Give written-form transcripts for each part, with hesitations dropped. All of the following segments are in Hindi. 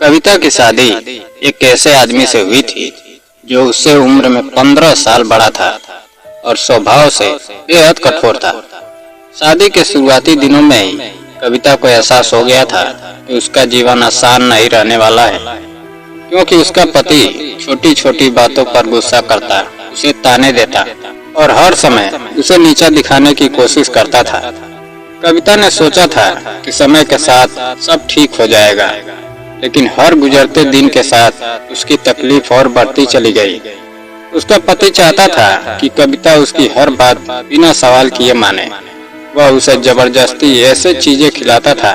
कविता की शादी एक ऐसे आदमी से हुई थी जो उससे उम्र में 15 साल बड़ा था और स्वभाव से बेहद कठोर था। शादी के शुरुआती दिनों में ही कविता को एहसास हो गया था कि उसका जीवन आसान नहीं रहने वाला है, क्योंकि उसका पति छोटी छोटी बातों पर गुस्सा करता, उसे ताने देता और हर समय उसे नीचा दिखाने की कोशिश करता था। कविता ने सोचा था कि समय के साथ सब ठीक हो जाएगा, लेकिन हर गुजरते दिन के साथ उसकी तकलीफ और बढ़ती चली गई। उसका पति चाहता था कि कविता उसकी हर बात बिना सवाल किए माने। वह उसे जबरदस्ती ऐसे चीजें खिलाता था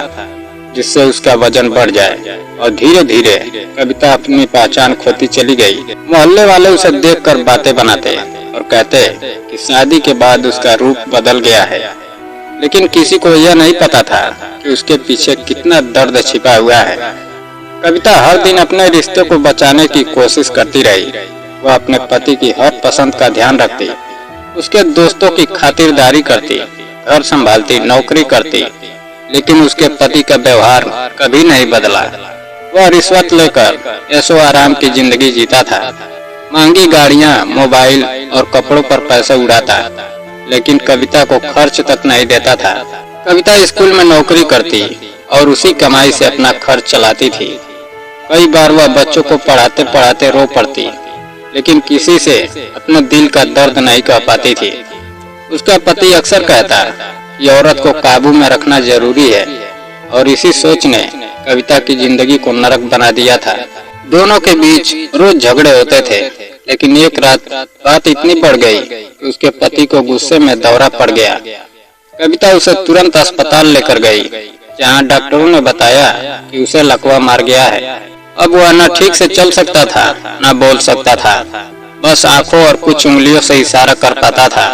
जिससे उसका वजन बढ़ जाए और धीरे धीरे कविता अपनी पहचान खोती चली गई। मोहल्ले वाले उसे देखकर बातें बनाते और कहते कि शादी के बाद उसका रूप बदल गया है, लेकिन किसी को यह नहीं पता था कि उसके पीछे कितना दर्द छिपा हुआ है। कविता हर दिन अपने रिश्ते को बचाने की कोशिश करती रही। वह अपने पति की हर पसंद का ध्यान रखती, उसके दोस्तों की खातिरदारी करती, घर संभालती, नौकरी करती, लेकिन उसके पति का व्यवहार कभी नहीं बदला। वह रिश्वत लेकर ऐशो आराम की जिंदगी जीता था, महंगी गाड़ियां, मोबाइल और कपड़ों पर पैसे उड़ाता, लेकिन कविता को खर्च तक नहीं देता था। कविता स्कूल में नौकरी करती और उसी कमाई से अपना खर्च चलाती थी। कई बार वह बच्चों को पढ़ाते पढ़ाते रो पड़ती, लेकिन किसी से अपने दिल का दर्द नहीं कह पाती थी। उसका पति अक्सर कहता कि औरत को काबू में रखना जरूरी है, और इसी सोच ने कविता की जिंदगी को नरक बना दिया था। दोनों के बीच रोज झगड़े होते थे, लेकिन एक रात बात इतनी बढ़ गई कि उसके पति को गुस्से में दौरा पड़ गया। कविता उसे तुरंत अस्पताल लेकर गई, जहां डॉक्टरों ने बताया कि उसे लकवा मार गया है। अब वह न ठीक से चल सकता था, न बोल सकता था, बस आंखों और कुछ उंगलियों से इशारा कर पाता था।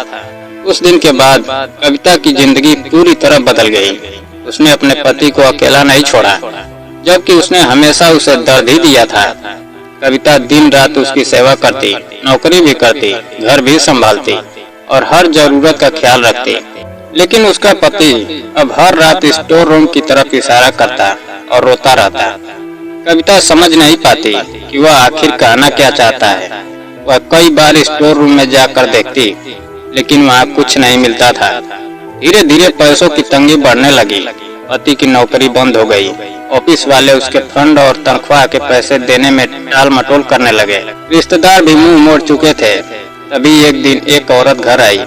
उस दिन के बाद कविता की जिंदगी पूरी तरह बदल गई। उसने अपने पति को अकेला नहीं छोड़ा, जबकि उसने हमेशा उसे दर्द ही दिया था। कविता दिन रात उसकी सेवा करती, नौकरी भी करती, घर भी संभालती और हर जरूरत का ख्याल रखती, लेकिन उसका पति अब हर रात स्टोर रूम की तरफ इशारा करता और रोता रहता। कविता समझ नहीं पाती कि वह आखिर कहना क्या चाहता है। वह कई बार स्टोर रूम में जाकर देखती, लेकिन वहाँ कुछ नहीं मिलता था। धीरे धीरे पैसों की तंगी बढ़ने लगी। पति की नौकरी बंद हो गई। ऑफिस वाले उसके फंड और तनख्वाह के पैसे देने में टाल मटोल करने लगे। रिश्तेदार भी मुंह मोड़ चुके थे। तभी एक दिन एक औरत घर आई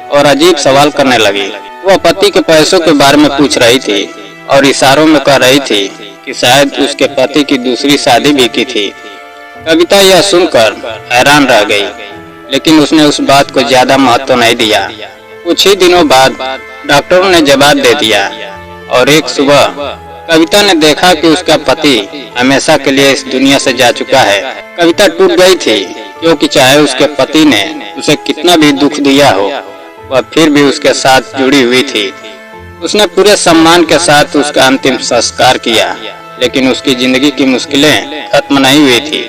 और अजीब सवाल करने लगी। वह पति के पैसों के बारे में पूछ रही थी और इशारों में कह रही थी कि शायद उसके पति की दूसरी शादी भी की थी। कविता यह सुनकर हैरान रह गई, लेकिन उसने उस बात को ज्यादा महत्व नहीं दिया। कुछ ही दिनों बाद डॉक्टरों ने जवाब दे दिया और एक सुबह कविता ने देखा कि उसका पति हमेशा के लिए इस दुनिया से जा चुका है। कविता टूट गई थी, क्योंकि चाहे उसके पति ने उसे कितना भी दुख दिया हो, वह फिर भी उसके साथ जुड़ी हुई थी। उसने पूरे सम्मान के साथ उसका अंतिम संस्कार किया, लेकिन उसकी जिंदगी की मुश्किलें खत्म नहीं हुई थी।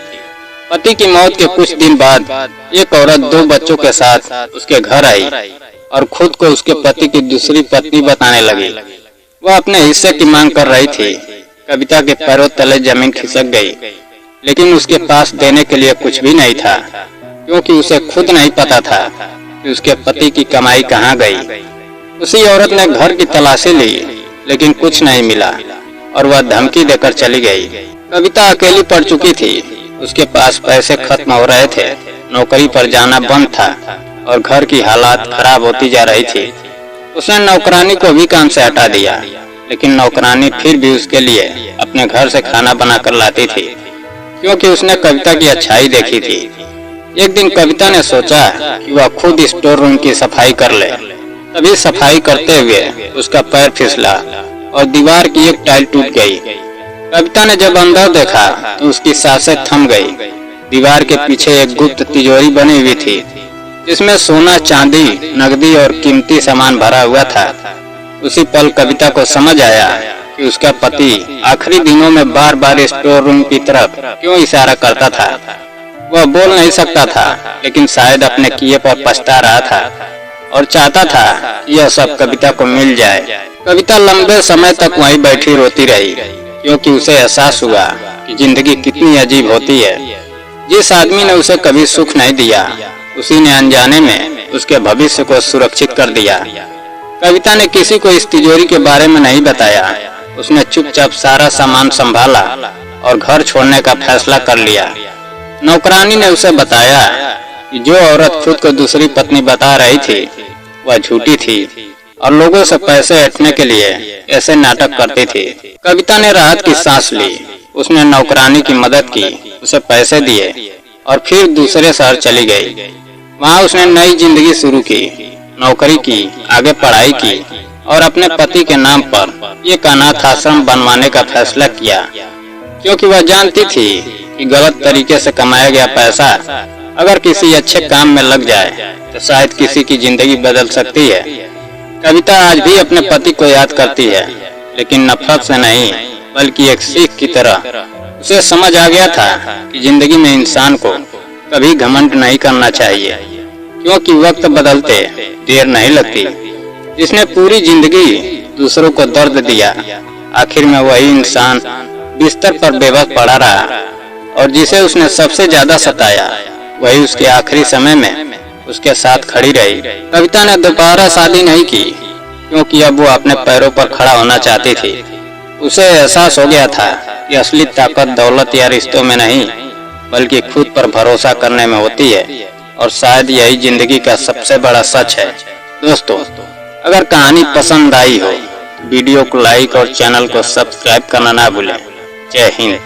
पति की मौत के कुछ दिन बाद एक औरत 2 बच्चों के साथ उसके घर आई और खुद को उसके पति की दूसरी पत्नी बताने लगी। वह अपने हिस्से की मांग कर रही थी। कविता के पैरों तले जमीन खिसक गई, लेकिन उसके पास देने के लिए कुछ भी नहीं था, क्योंकि उसे खुद नहीं पता था कि उसके पति की कमाई कहाँ गई। उसी औरत ने घर की तलाशी ली, लेकिन कुछ नहीं मिला और वह धमकी देकर चली गई। कविता अकेली पड़ चुकी थी। उसके पास पैसे खत्म हो रहे थे, नौकरी पर जाना बंद था और घर की हालात खराब होती जा रही थी। उसने नौकरानी को भी काम से हटा दिया, लेकिन नौकरानी फिर भी उसके लिए अपने घर से खाना बनाकर लाती थी, क्योंकि उसने कविता की अच्छाई देखी थी। एक दिन कविता ने सोचा कि वह खुद स्टोर रूम की सफाई कर ले। तभी सफाई करते हुए उसका पैर फिसला और दीवार की एक टाइल टूट गई। कविता ने जब अंदर देखा तो उसकी सांसें थम गई। दीवार के पीछे एक गुप्त तिजोरी बनी हुई थी, जिसमें सोना, चांदी, नकदी और कीमती सामान भरा हुआ था। उसी पल कविता को समझ आया कि उसका पति आखिरी दिनों में बार बार स्टोर रूम की तरफ क्यों इशारा करता था। वह बोल नहीं सकता था, लेकिन शायद अपने किए पर पछता रहा था और चाहता था कि यह सब कविता को मिल जाए। कविता लंबे समय तक वहीं बैठी रोती रही, क्योंकि उसे एहसास हुआ कि जिंदगी कितनी अजीब होती है। जिस आदमी ने उसे कभी सुख नहीं दिया, उसी ने अनजाने में उसके भविष्य को सुरक्षित कर दिया। कविता ने किसी को इस तिजोरी के बारे में नहीं बताया। उसने चुपचाप सारा सामान संभाला और घर छोड़ने का फैसला कर लिया। नौकरानी ने उसे बताया कि जो औरत खुद को दूसरी पत्नी बता रही थी वह झूठी थी और लोगों से पैसे ऐंठने के लिए ऐसे नाटक करती थी। कविता ने राहत की सांस ली। उसने नौकरानी की मदद की, उसे पैसे दिए और फिर दूसरे शहर चली गई। वहाँ उसने नई जिंदगी शुरू की, नौकरी की, आगे पढ़ाई की और अपने पति के नाम पर एक अनाथ आश्रम बनवाने का फैसला किया, क्योंकि वह जानती थी कि गलत तरीके से कमाया गया पैसा अगर किसी अच्छे काम में लग जाए तो शायद किसी की जिंदगी बदल सकती है। कविता आज भी अपने पति को याद करती है, लेकिन नफरत से नहीं बल्कि एक सीख की तरह। उसे समझ आ गया था कि जिंदगी में इंसान को कभी घमंड नहीं करना चाहिए, क्योंकि वक्त बदलते देर नहीं लगती। जिसने पूरी जिंदगी दूसरों को दर्द दिया, आखिर में वही इंसान बिस्तर पर बेबस पड़ा रहा, और जिसे उसने सबसे ज्यादा सताया वही उसके आखिरी समय में उसके साथ खड़ी रही। कविता ने दोबारा शादी नहीं की, क्योंकि अब वो अपने पैरों पर खड़ा होना चाहती थी। उसे एहसास हो गया था कि असली ताकत दौलत या रिश्तों में नहीं बल्कि खुद पर भरोसा करने में होती है, और शायद यही जिंदगी का सबसे बड़ा सच है। दोस्तों, अगर कहानी पसंद आई हो वीडियो को लाइक और चैनल को सब्सक्राइब करना ना भूलें। जय हिंद।